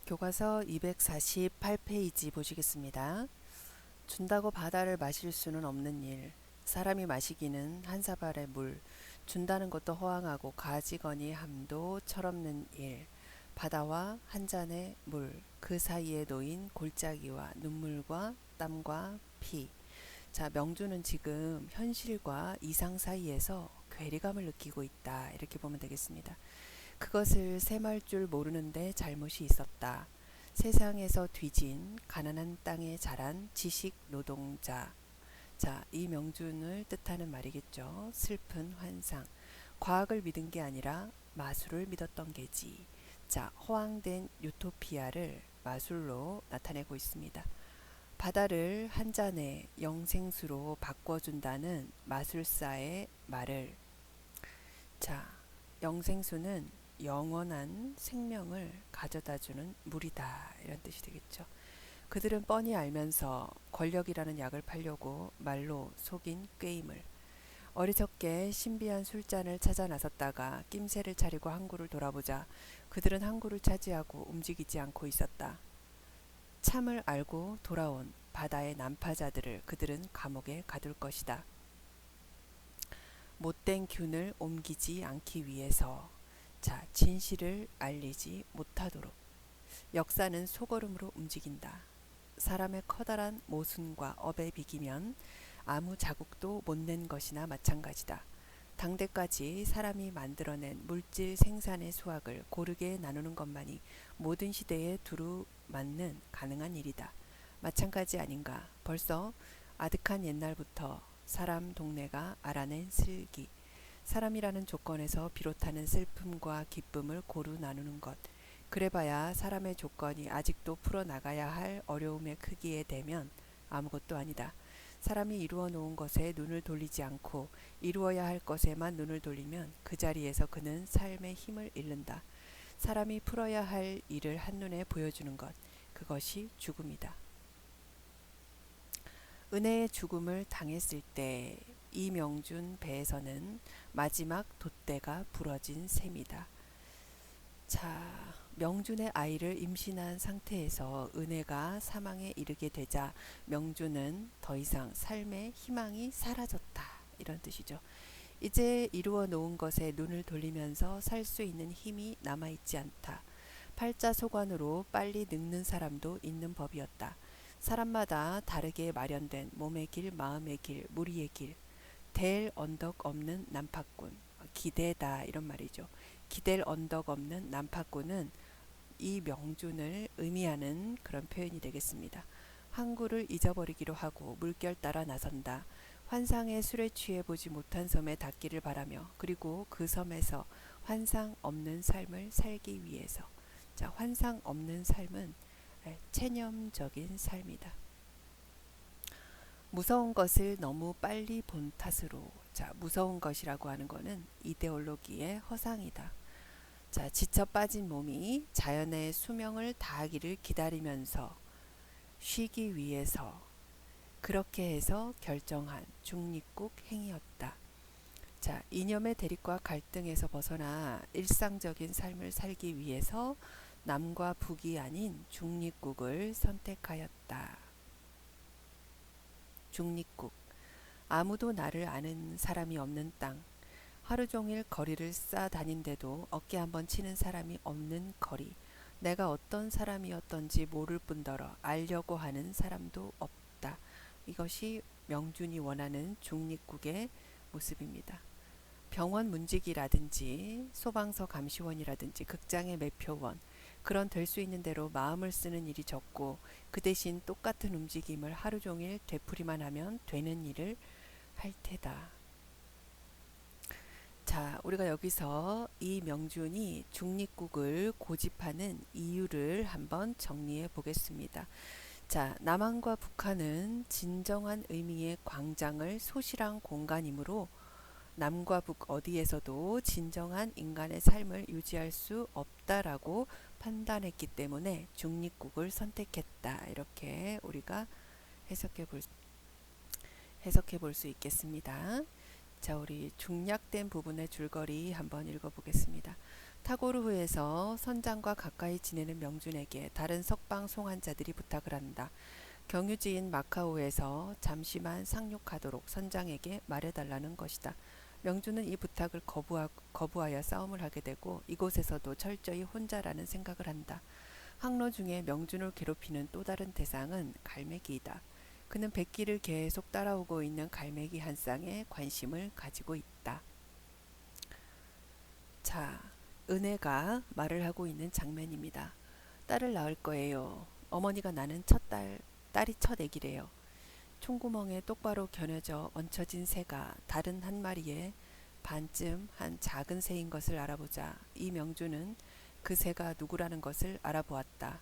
교과서 248페이지 보시겠습니다. 준다고 바다를 마실 수는 없는 일. 사람이 마시기는 한 사발의 물. 준다는 것도 허황하고 가지거니 함도 철없는 일. 바다와 한 잔의 물. 그 사이에 놓인 골짜기와 눈물과 땀과 피. 자, 명주는 지금 현실과 이상 사이에서 괴리감을 느끼고 있다. 이렇게 보면 되겠습니다. 그것을 셈할 줄 모르는데 잘못이 있었다. 세상에서 뒤진 가난한 땅에 자란 지식 노동자. 자, 이 명준을 뜻하는 말이겠죠. 슬픈 환상. 과학을 믿은 게 아니라 마술을 믿었던 게지. 자, 허황된 유토피아를 마술로 나타내고 있습니다. 바다를 한 잔의 영생수로 바꿔준다는 마술사의 말을, 자, 영생수는 영원한 생명을 가져다주는 물이다, 이런 뜻이 되겠죠. 그들은 뻔히 알면서 권력이라는 약을 팔려고 말로 속인 꾀임을, 어리석게 신비한 술잔을 찾아 나섰다가 낌새를 차리고 항구를 돌아보자 그들은 항구를 차지하고 움직이지 않고 있었다. 참을 알고 돌아온 바다의 난파자들을 그들은 감옥에 가둘 것이다. 못된 균을 옮기지 않기 위해서, 자, 진실을 알리지 못하도록. 역사는 소걸음으로 움직인다. 사람의 커다란 모순과 업에 비기면 아무 자국도 못 낸 것이나 마찬가지다. 당대까지 사람이 만들어낸 물질 생산의 수확을 고르게 나누는 것만이 모든 시대에 두루 맞는 가능한 일이다. 마찬가지 아닌가. 벌써 아득한 옛날부터 사람 동네가 알아낸 슬기, 사람이라는 조건에서 비롯하는 슬픔과 기쁨을 고루 나누는 것. 그래봐야 사람의 조건이 아직도 풀어나가야 할 어려움의 크기에 대면 아무것도 아니다. 사람이 이루어 놓은 것에 눈을 돌리지 않고 이루어야 할 것에만 눈을 돌리면 그 자리에서 그는 삶의 힘을 잃는다. 사람이 풀어야 할 일을 한눈에 보여주는 것, 그것이 죽음이다. 은혜의 죽음을 당했을 때 이명준 배에서는 마지막 돛대가 부러진 셈이다. 자, 명준의 아이를 임신한 상태에서 은혜가 사망에 이르게 되자 명준은 더 이상 삶의 희망이 사라졌다, 이런 뜻이죠. 이제 이루어 놓은 것에 눈을 돌리면서 살 수 있는 힘이 남아있지 않다. 팔자소관으로 빨리 늙는 사람도 있는 법이었다. 사람마다 다르게 마련된 몸의 길, 마음의 길, 무리의 길, 될 언덕 없는 난파꾼, 기대다, 이런 말이죠. 기댈 언덕 없는 난파꾼은 이 명준을 의미하는 그런 표현이 되겠습니다. 항구를 잊어버리기로 하고 물결 따라 나선다. 환상의 술에 취해 보지 못한 섬에 닿기를 바라며, 그리고 그 섬에서 환상 없는 삶을 살기 위해서. 자, 환상 없는 삶은 체념적인 삶이다. 무서운 것을 너무 빨리 본 탓으로, 자, 무서운 것이라고 하는 것은 이데올로기의 허상이다. 자, 지쳐 빠진 몸이 자연의 수명을 다하기를 기다리면서 쉬기 위해서 그렇게 해서 결정한 중립국 행위였다. 자, 이념의 대립과 갈등에서 벗어나 일상적인 삶을 살기 위해서 남과 북이 아닌 중립국을 선택하였다. 중립국. 아무도 나를 아는 사람이 없는 땅. 하루 종일 거리를 싸 다닌데도 어깨 한번 치는 사람이 없는 거리. 내가 어떤 사람이었던지 모를 뿐더러 알려고 하는 사람도 없다. 이것이 명준이 원하는 중립국의 모습입니다. 병원 문지기라든지 소방서 감시원이라든지 극장의 매표원, 그런 될 수 있는 대로 마음을 쓰는 일이 적고 그 대신 똑같은 움직임을 하루 종일 되풀이만 하면 되는 일을 할 테다. 자, 우리가 여기서 이 명준이 중립국을 고집하는 이유를 한번 정리해 보겠습니다. 자, 남한과 북한은 진정한 의미의 광장을 소실한 공간이므로 남과 북 어디에서도 진정한 인간의 삶을 유지할 수 없다라고 판단했기 때문에 중립국을 선택했다. 이렇게 우리가 해석해 볼 수 있겠습니다. 자, 우리 중략된 부분의 줄거리 한번 읽어보겠습니다. 타고르후에서 선장과 가까이 지내는 명준에게 다른 석방 송환자들이 부탁을 한다. 경유지인 마카오에서 잠시만 상륙하도록 선장에게 말해달라는 것이다. 명준은 이 부탁을 거부하여 싸움을 하게 되고 이곳에서도 철저히 혼자라는 생각을 한다. 항로 중에 명준을 괴롭히는 또 다른 대상은 갈매기이다. 그는 백기를 계속 따라오고 있는 갈매기 한 쌍에 관심을 가지고 있다. 자, 은혜가 말을 하고 있는 장면입니다. 딸을 낳을 거예요. 어머니가 낳은 딸이 첫 아기래요. 총구멍에 똑바로 겨눠져 얹혀진 새가 다른 한 마리의 반쯤 한 작은 새인 것을 알아보자 이 명주는 그 새가 누구라는 것을 알아보았다.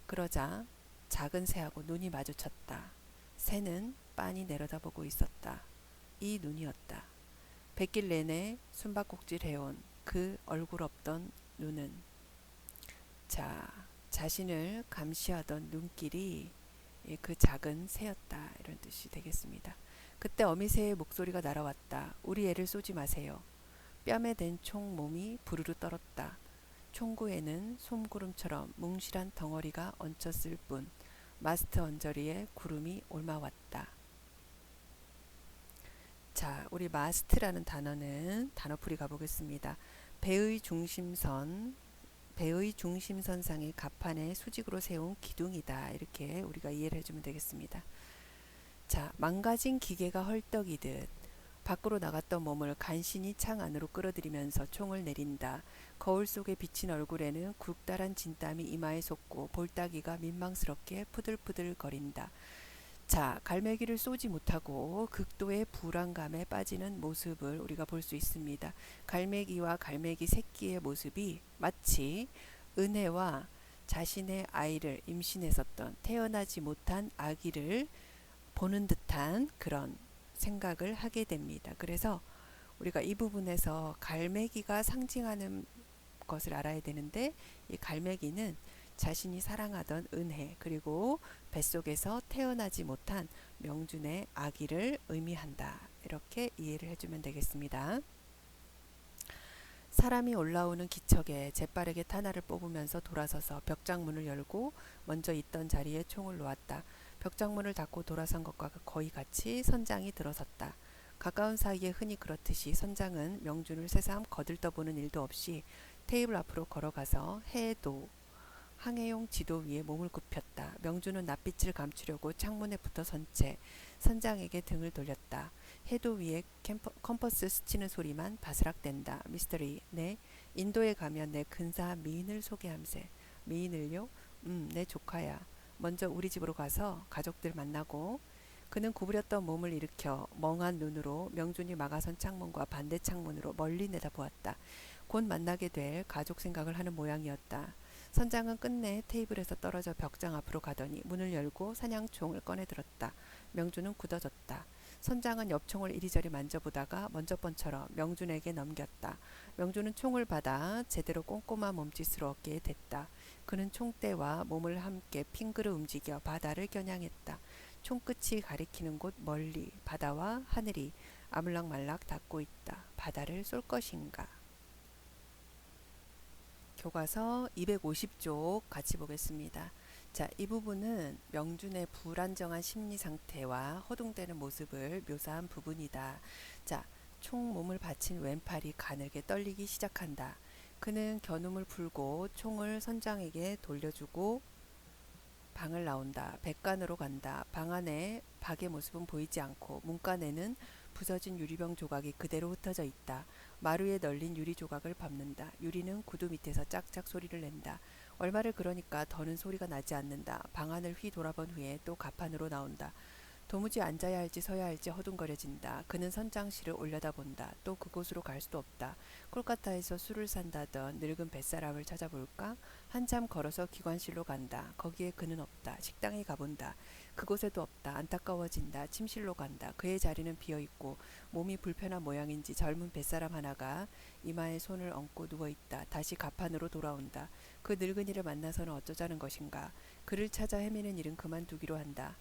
그러자 작은 새하고 눈이 마주쳤다. 새는 빤히 내려다보고 있었다. 이 눈이었다. 백길 내내 숨바꼭질 해온 그 얼굴 없던 눈은 자, 자신을 감시하던 눈길이 그 작은 새였다. 이런 뜻이 되겠습니다. 그때 어미새의 목소리가 날아왔다. 우리 애를 쏘지 마세요. 뺨에 댄 총 몸이 부르르 떨었다. 총구에는 솜구름처럼 뭉실한 덩어리가 얹혔을 뿐 마스트 언저리에 구름이 옮아왔다. 자, 우리 마스트라는 단어는 단어풀이 가보겠습니다. 배의 중심선상의 갑판에 수직으로 세운 기둥이다. 이렇게 우리가 이해를 해주면 되겠습니다. 자, 망가진 기계가 헐떡이듯 밖으로 나갔던 몸을 간신히 창 안으로 끌어들이면서 총을 내린다. 거울 속에 비친 얼굴에는 굵다란 진땀이 이마에 솟고 볼따기가 민망스럽게 푸들푸들 거린다. 자, 갈매기를 쏘지 못하고 극도의 불안감에 빠지는 모습을 우리가 볼 수 있습니다. 갈매기와 갈매기 새끼의 모습이 마치 은혜와 자신의 아이를 임신했었던 태어나지 못한 아기를 보는 듯한 그런 생각을 하게 됩니다. 그래서 우리가 이 부분에서 갈매기가 상징하는 것을 알아야 되는데 이 갈매기는 자신이 사랑하던 은혜 그리고 뱃속에서 태어나지 못한 명준의 아기를 의미한다. 이렇게 이해를 해주면 되겠습니다. 사람이 올라오는 기척에 재빠르게 탄화를 뽑으면서 돌아서서 벽장문을 열고 먼저 있던 자리에 총을 놓았다. 벽장문을 닫고 돌아선 것과 거의 같이 선장이 들어섰다. 가까운 사이에 흔히 그렇듯이 선장은 명준을 새삼 거들떠보는 일도 없이 테이블 앞으로 걸어가서 해도 항해용 지도 위에 몸을 굽혔다. 명준은 낯빛을 감추려고 창문에 붙어 선 채 선장에게 등을 돌렸다. 해도 위에 컴퍼스 스치는 소리만 바스락댄다. 미스터리, 네, 인도에 가면 내 근사한 미인을 소개함세. 미인을요? 내 조카야. 먼저 우리 집으로 가서 가족들 만나고. 그는 구부렸던 몸을 일으켜 멍한 눈으로 명준이 막아선 창문과 반대 창문으로 멀리 내다보았다. 곧 만나게 될 가족 생각을 하는 모양이었다. 선장은 끝내 테이블에서 떨어져 벽장 앞으로 가더니 문을 열고 사냥총을 꺼내 들었다. 명준은 굳어졌다. 선장은 엽총을 이리저리 만져보다가 먼저 번처럼 명준에게 넘겼다. 명준은 총을 받아 제대로 꼼꼼한 몸짓으로 어깨에 댔다. 그는 총대와 몸을 함께 핑그르 움직여 바다를 겨냥했다. 총끝이 가리키는 곳 멀리 바다와 하늘이 아물락말락 닿고 있다. 바다를 쏠 것인가? 교과서 250쪽 같이 보겠습니다. 자, 이 부분은 명준의 불안정한 심리 상태와 허둥대는 모습을 묘사한 부분이다. 자, 총 몸을 받친 왼팔이 가늘게 떨리기 시작한다. 그는 겨눈을 풀고 총을 선장에게 돌려주고 방을 나온다. 백간으로 간다. 방 안에 박의 모습은 보이지 않고 문간에는 부서진 유리병 조각이 그대로 흩어져 있다. 마루에 널린 유리 조각을 밟는다. 유리는 구두 밑에서 짝짝 소리를 낸다. 얼마를 그러니까 더는 소리가 나지 않는다. 방 안을 휘 돌아본 후에 또 가판으로 나온다. 도무지 앉아야 할지 서야 할지 허둥거려진다. 그는 선장실을 올려다본다. 또 그곳으로 갈 수도 없다. 콜카타에서 술을 산다던 늙은 뱃사람을 찾아볼까? 한참 걸어서 기관실로 간다. 거기에 그는 없다. 식당에 가본다. 그곳에도 없다. 안타까워진다. 침실로 간다. 그의 자리는 비어있고 몸이 불편한 모양인지 젊은 뱃사람 하나가 이마에 손을 얹고 누워있다. 다시 가판으로 돌아온다. 그 늙은이를 만나서는 어쩌자는 것인가. 그를 찾아 헤매는 일은 그만두기로 한다.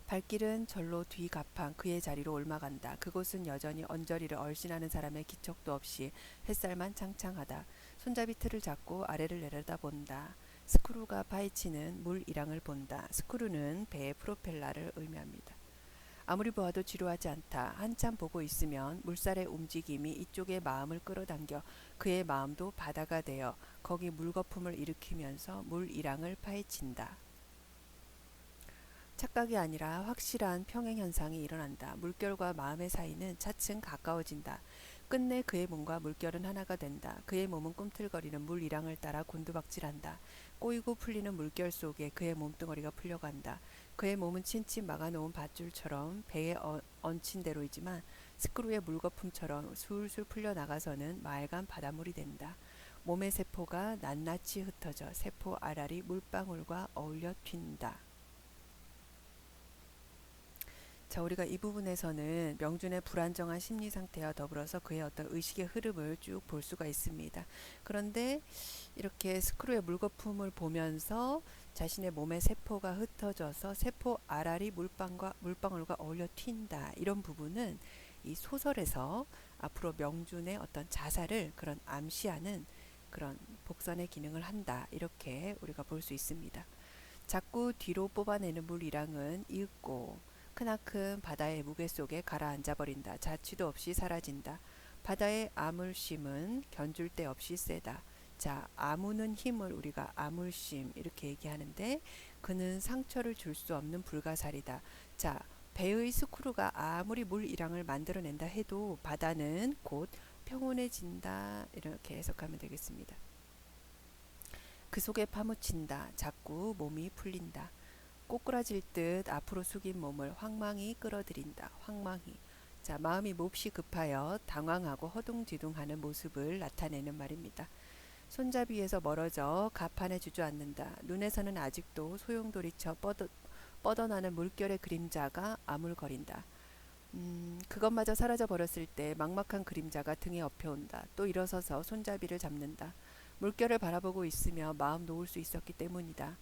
발길은 절로 뒤 가판 그의 자리로 옮아간다. 그곳은 여전히 언저리를 얼씬하는 사람의 기척도 없이 햇살만 창창하다. 손잡이 틀을 잡고 아래를 내려다본다. 스크루가 파헤치는 물 이랑을 본다. 스크루는 배의 프로펠러를 의미합니다. 아무리 보아도 지루하지 않다. 한참 보고 있으면 물살의 움직임이 이쪽의 마음을 끌어당겨 그의 마음도 바다가 되어 거기 물거품을 일으키면서 물 이랑을 파헤친다. 착각이 아니라 확실한 평행 현상이 일어난다. 물결과 마음의 사이는 차츰 가까워진다. 끝내 그의 몸과 물결은 하나가 된다. 그의 몸은 꿈틀거리는 물 이랑을 따라 곤두박질한다. 꼬이고 풀리는 물결 속에 그의 몸뚱어리가 풀려간다. 그의 몸은 친친 막아놓은 밧줄처럼 배에 얹힌 대로이지만 스크루의 물거품처럼 술술 풀려나가서는 맑은 바닷물이 된다. 몸의 세포가 낱낱이 흩어져 세포 알알이 물방울과 어울려 튄다. 자, 우리가 이 부분에서는 명준의 불안정한 심리 상태와 더불어서 그의 어떤 의식의 흐름을 쭉 볼 수가 있습니다. 그런데 이렇게 스크루의 물거품을 보면서 자신의 몸의 세포가 흩어져서 세포 알알이 물방울과 어울려 튄다. 이런 부분은 이 소설에서 앞으로 명준의 어떤 자살을 그런 암시하는 그런 복선의 기능을 한다. 이렇게 우리가 볼 수 있습니다. 자꾸 뒤로 뽑아내는 물이랑은 이윽고 크나큰 바다의 무게 속에 가라앉아 버린다. 자취도 없이 사라진다. 바다의 아물심은 견줄 데 없이 세다. 자, 아무는 힘을 우리가 아물심 이렇게 얘기하는데 그는 상처를 줄 수 없는 불가사리다. 자, 배의 스크루가 아무리 물 이랑을 만들어낸다 해도 바다는 곧 평온해진다. 이렇게 해석하면 되겠습니다. 그 속에 파묻힌다. 자꾸 몸이 풀린다. 꼬꾸라질 듯 앞으로 숙인 몸을 황망히 끌어들인다. 황망히. 자, 마음이 몹시 급하여 당황하고 허둥지둥하는 모습을 나타내는 말입니다. 손잡이에서 멀어져 가판에 주저앉는다. 눈에서는 아직도 소용돌이쳐 뻗어나는 물결의 그림자가 아물거린다. 그것마저 사라져 버렸을 때 막막한 그림자가 등에 엎여온다. 또 일어서서 손잡이를 잡는다. 물결을 바라보고 있으며 마음 놓을 수 있었기 때문이다.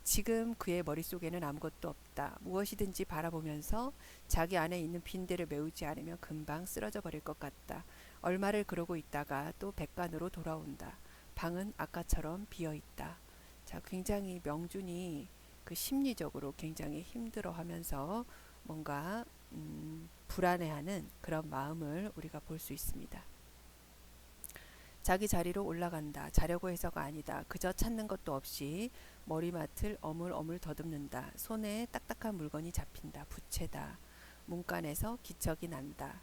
지금 그의 머릿속에는 아무것도 없다. 무엇이든지 바라보면서 자기 안에 있는 빈대를 메우지 않으면 금방 쓰러져 버릴 것 같다. 얼마를 그러고 있다가 또 백관으로 돌아온다. 방은 아까처럼 비어 있다. 자, 굉장히 명준이 그 심리적으로 굉장히 힘들어하면서 뭔가 불안해하는 그런 마음을 우리가 볼 수 있습니다. 자기 자리로 올라간다. 자려고 해서가 아니다. 그저 찾는 것도 없이 머리맡을 어물어물 더듬는다. 손에 딱딱한 물건이 잡힌다. 부채다. 문간에서 기척이 난다.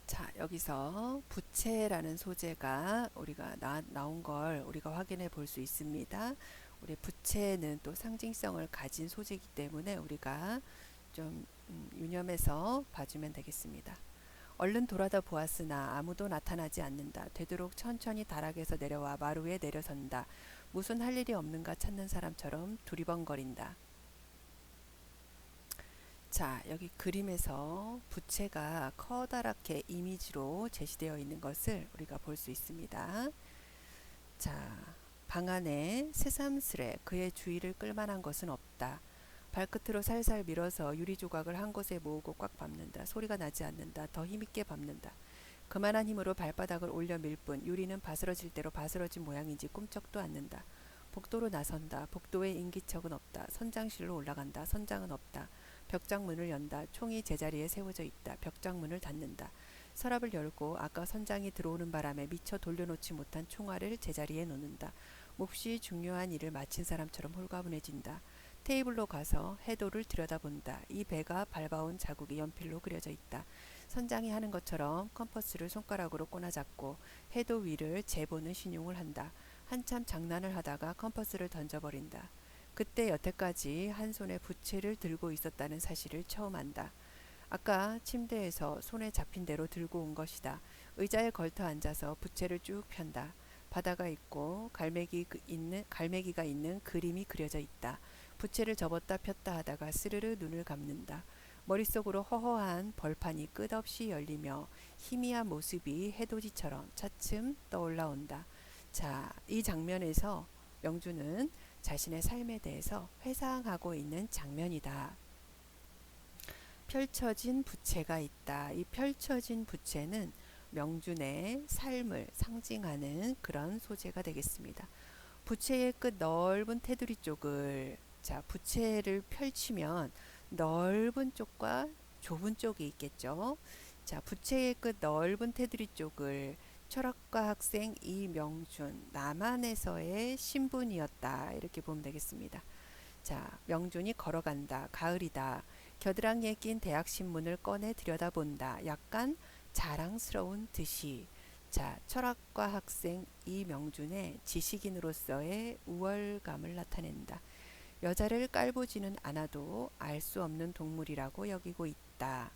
자, 여기서 부채라는 소재가 우리가 나온 걸 우리가 확인해 볼 수 있습니다. 우리 부채는 또 상징성을 가진 소재이기 때문에 우리가 좀 유념해서 봐주면 되겠습니다. 얼른 돌아다 보았으나 아무도 나타나지 않는다. 되도록 천천히 다락에서 내려와 마루에 내려선다. 무슨 할 일이 없는가 찾는 사람처럼 두리번거린다. 자, 여기 그림에서 부채가 커다랗게 이미지로 제시되어 있는 것을 우리가 볼 수 있습니다. 자, 방 안에 새삼스레 그의 주의를 끌만한 것은 없다. 발끝으로 살살 밀어서 유리 조각을 한 곳에 모으고 꽉 밟는다. 소리가 나지 않는다. 더 힘있게 밟는다. 그만한 힘으로 발바닥을 올려 밀 뿐 유리는 바스러질 대로 바스러진 모양인지 꿈쩍도 않는다. 복도로 나선다. 복도에 인기척은 없다. 선장실로 올라간다. 선장은 없다. 벽장문을 연다. 총이 제자리에 세워져 있다. 벽장문을 닫는다. 서랍을 열고 아까 선장이 들어오는 바람에 미처 돌려놓지 못한 총알을 제자리에 놓는다. 몹시 중요한 일을 마친 사람처럼 홀가분해진다. 테이블로 가서 해도를 들여다본다. 이 배가 밟아온 자국이 연필로 그려져 있다. 선장이 하는 것처럼 컴퍼스를 손가락으로 꼬나잡고 해도 위를 재보는 신용을 한다. 한참 장난을 하다가 컴퍼스를 던져버린다. 그때 여태까지 한 손에 부채를 들고 있었다는 사실을 처음 안다. 아까 침대에서 손에 잡힌 대로 들고 온 것이다. 의자에 걸터 앉아서 부채를 쭉 편다. 바다가 있고 갈매기가 있는 그림이 그려져 있다. 부채를 접었다 폈다 하다가 스르르 눈을 감는다. 머릿속으로 허허한 벌판이 끝없이 열리며 희미한 모습이 해돋이처럼 차츰 떠올라온다. 자, 이 장면에서 명주는 자신의 삶에 대해서 회상하고 있는 장면이다. 펼쳐진 부채가 있다. 이 펼쳐진 부채는 명준의 삶을 상징하는 그런 소재가 되겠습니다. 부채의 끝 넓은 테두리 쪽을, 자, 부채를 펼치면 넓은 쪽과 좁은 쪽이 있겠죠. 자, 부채의 끝 넓은 테두리 쪽을 철학과 학생 이명준, 남한에서의 신분이었다. 이렇게 보면 되겠습니다. 자, 명준이 걸어간다. 가을이다. 겨드랑이에 낀 대학신문을 꺼내 들여다본다. 약간 자랑스러운 듯이. 자, 철학과 학생 이명준의 지식인으로서의 우월감을 나타낸다. 여자를 깔보지는 않아도 알 수 없는 동물이라고 여기고 있다.